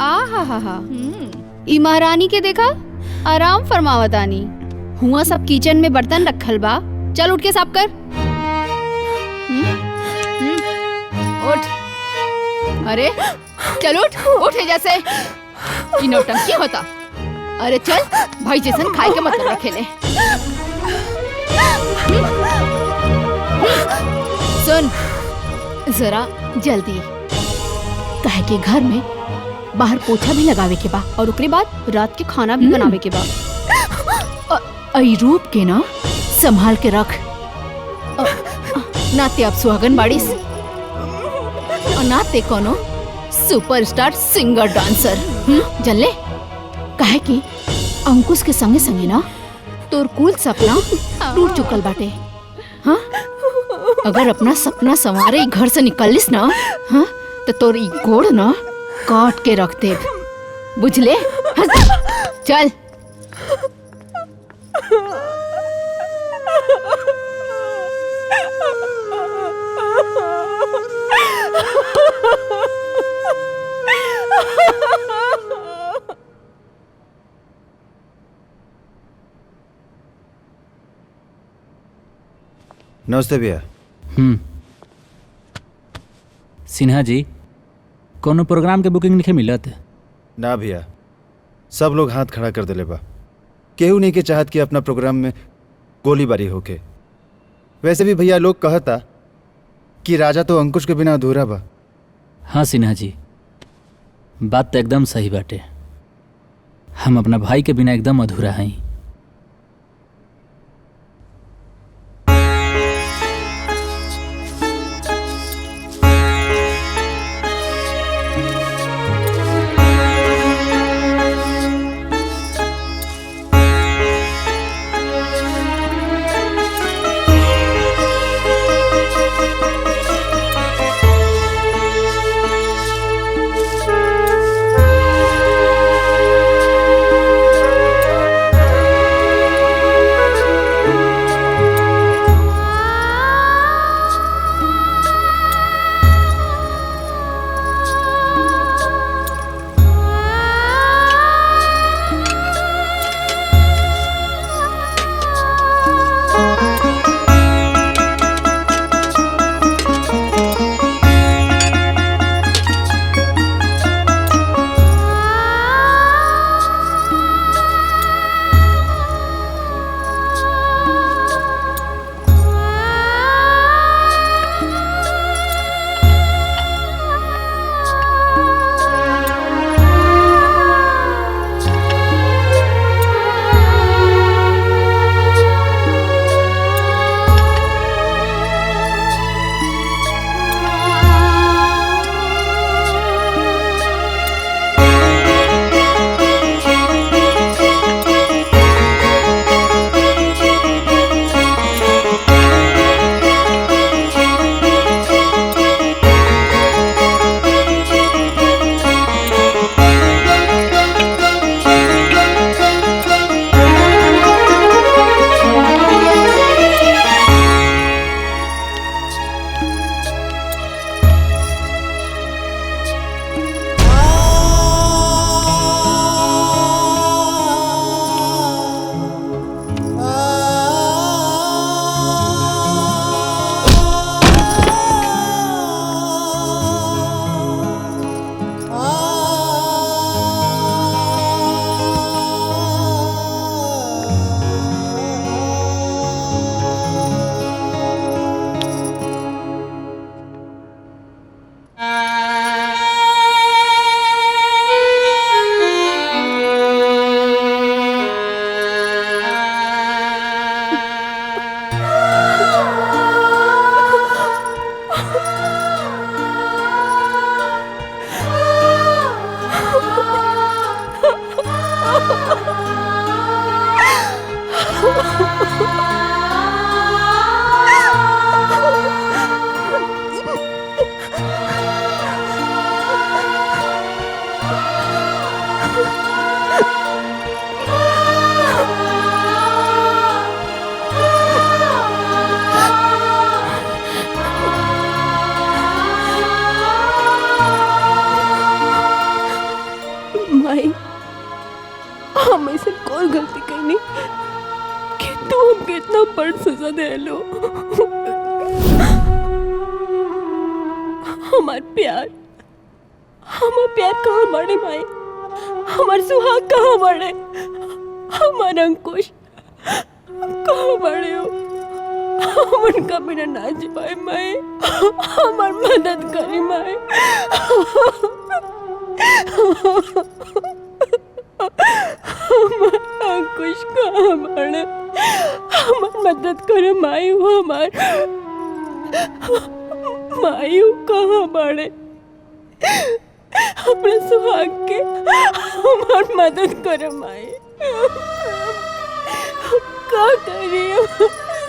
हा। ई महारानी के देखा आराम फरमावतानी हुआ। सब किचन में बर्तन रखल बा, चल उठ के साफ कर। उठ, अरे चल उठ जैसे की नौटंकी होता। अरे चल भाई जैसन खाए के मतलब रखेले। सुन जरा जल्दी, काहे के घर में बाहर पोछा भी लगावे के बा और उसके बाद रात के खाना भी बनावे के बा। रूप के ना संभाल के रख। नाते अब सुहागन बाड़ीस और नाते कोनो सुपरस्टार सिंगर डांसर। जल्ले काहे कि अंकुश के संगे संगे ना तोर कुल सपना टूट चुकल बाटे। हाँ, अगर अपना सपना संवारे घर से निकलिस ना, हाँ, तो तोर ई गोड़ ना काट के रख दे, बुझले? चल नमस्ते भैया। सिन्हा जी, कोनो प्रोग्राम के बुकिंग नहीं मिलत? ना भैया, सब लोग हाथ खड़ा कर दिले बा। केहू नहीं के चाहत कि अपना प्रोग्राम में गोलीबारी होके। वैसे भी भैया लोग कहता कि राजा तो अंकुश के बिना अधूरा बा। हाँ सिन्हा जी, बात तो एकदम सही बाटे। हम अपना भाई के बिना एकदम अधूरा हैं। भरोसा दे लो। हमार प्यार कहाँ बड़े माई, हमार सुहाग कहाँ बड़े, हमार अंकुश कहाँ बड़े हो, हम उनका बिना ना जी पाए माई, हमार मदद करी माई। हमार अंकुश कहाँ बड़े, हमार मदद करो माई, वो हमार माई कहाँ बड़े, अपने सुहाग के हमार मदद करो माई। का करिए,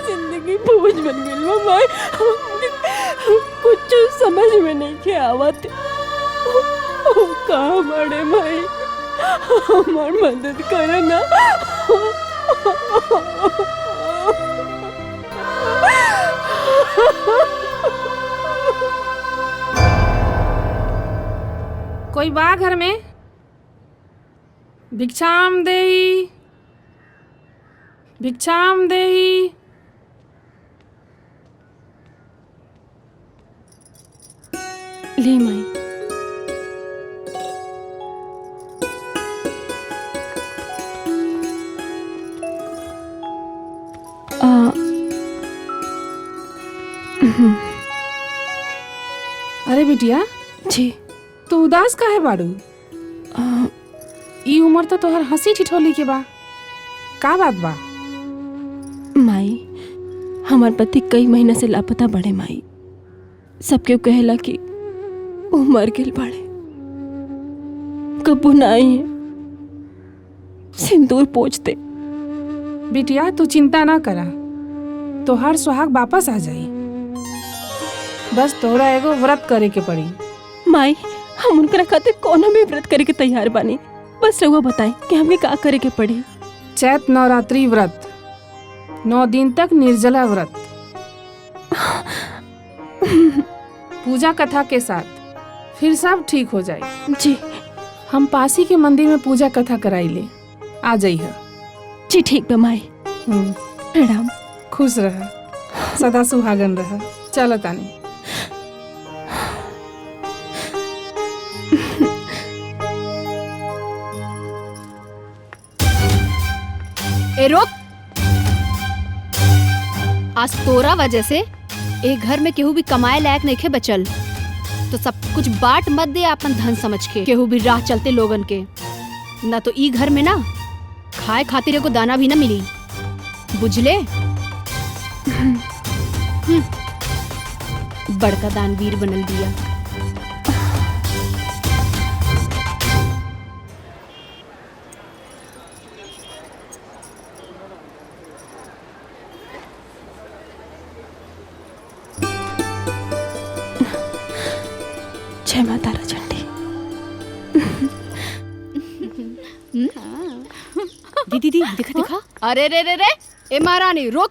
जिंदगी बोझ बन गई माई, कुछ समझ में नहीं के आवत। कहाँ बड़े माई, हमार मदद करो ना। कोई बा घर में? भिक्षाम देही, भिक्षाम देही। ले माई। अरे बिटिया, जी तू उदास काहे बाड़ू? ई उम्र तो तोहर हंसी ठिठोली के बा, का बात बा? माई, हमार पति कई महीना से लापता बड़े माई। सबके कहेला कि वो मर गेल बाड़े, कबू ना आई है, सिंदूर पोंछते। बिटिया तू चिंता ना करा, तोहर सुहाग वापस आ जाई। बस तोहरा एगो व्रत करे के पड़ी। माई, हम उनकरा खातिर कोनो भी व्रत करे के तैयार बानी, बस रउआ बताएं कि हमें का करे के पड़ी। चैत नवरात्रि व्रत, 9 दिन तक निर्जला व्रत, पूजा कथा के साथ, फिर सब ठीक हो जाए। जी हम पासी के मंदिर में पूजा कथा कराई ले, आ जाइए। जी ठीक बा माई, प्रणाम। खुश रह, सदा सुहागन रह। चल तानी। ए रोक, आज तोरा वजह से एक घर में केहू भी कमाए लायक नहीं खे बचल, तो सब कुछ बाट मत दे अपन धन समझ के। केहू भी राह चलते लोगन के, ना तो ई घर में ना खाए खातिर एगो दाना भी ना मिली, बुझले? बड़का दानवीर बनल दिया। जय माता राचंडी। दीदी देखा देखा। अरे रे रे रे, ए महारानी रुक,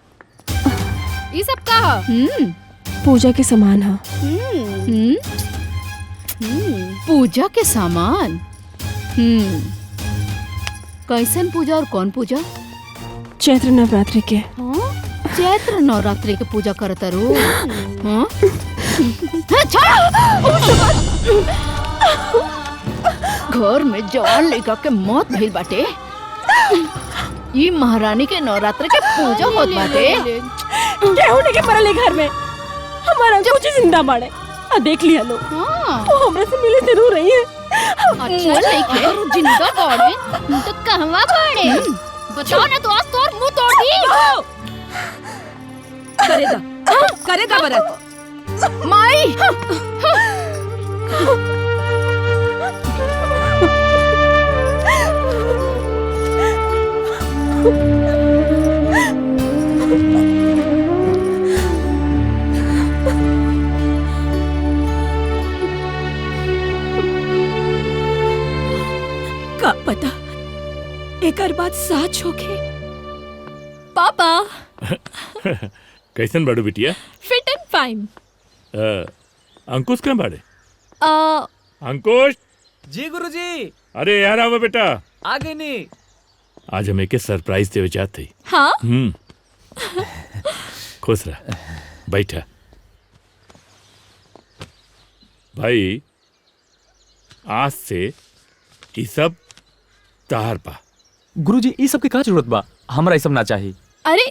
ये सब का? पूजा के सामान है। पूजा के सामान? कैसन पूजा और कौन पूजा? चैत्र नवरात्रि के। हाँ? चैत्र नवरात्रि के पूजा करता रो? हाँ? घर में जवान लड़का के मौत भइल बाटे, ये महारानी के नवरात्र के पूजा होत बाटे। केहू नहीं के मरले घर में, हमारा कुछ जिंदा बाड़े। आ देख लिया लो, वो हमरे से मिले जरूर रही है। अच्छा लेके जिंदा बाड़े तो कहवा बाड़े? बताओ ना, तो आज तोर मुंह तोड़ दी। करेगा व्रत माई। का पता एकर बात सच होके। पापा कैसन बाड़ू बिटिया? Feet and fine. अंकुश कहाँ बाड़े? अंकुश जी गुरुजी। अरे यार आओ बेटा, आगे नहीं। आज हम एक सरप्राइज देवे चाहते। हाँ? खुश रह, बैठा। भाई आज से ये सब तहार पा। गुरुजी ई सब के का जरूरत बा? हमरा ई सब ना चाहिए। अरे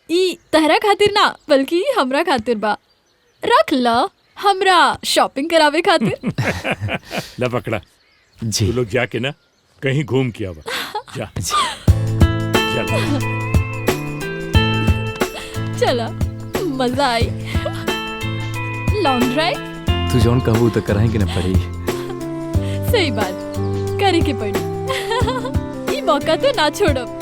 ई तहरा खातिर ना बल्कि हमरा खातिर बा। रख ला, हमरा शॉपिंग करावे खातिर। ला पकड़ा। जी तू लोग जाके ना कहीं घूम के आवा। जा चल। चला, मजा आई। Long drive. तू जौन कहू तो कराएंगे ना पड़ी। सही बात, करे के पड़ी। ई मौका तो ना छोड़ब।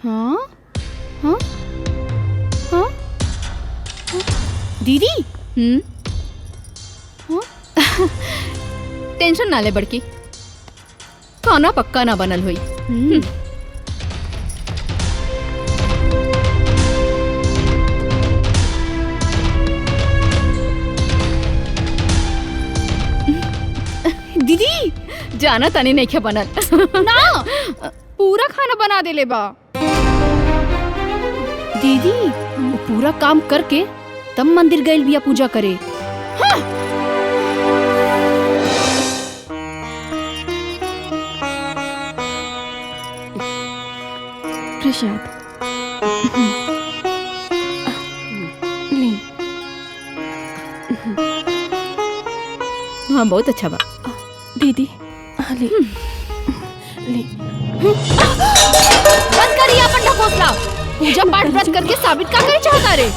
हाँ हाँ हाँ दीदी हाँ? टेंशन ना ले बड़की, खाना पक्का ना बनल हुई। दीदी जाना तनी नहीं क्या बनल ना, पूरा खाना बना दे ले बा दीदी। वो पूरा काम करके तब मंदिर गइल बिया पूजा करे। हाँ। प्रसाद ले। हाँ बहुत अच्छा बा दीदी ले ले। बंद करिए अपन ढकोसला। पूजा पाठ व्रत करके साबित का करे चाहता रे।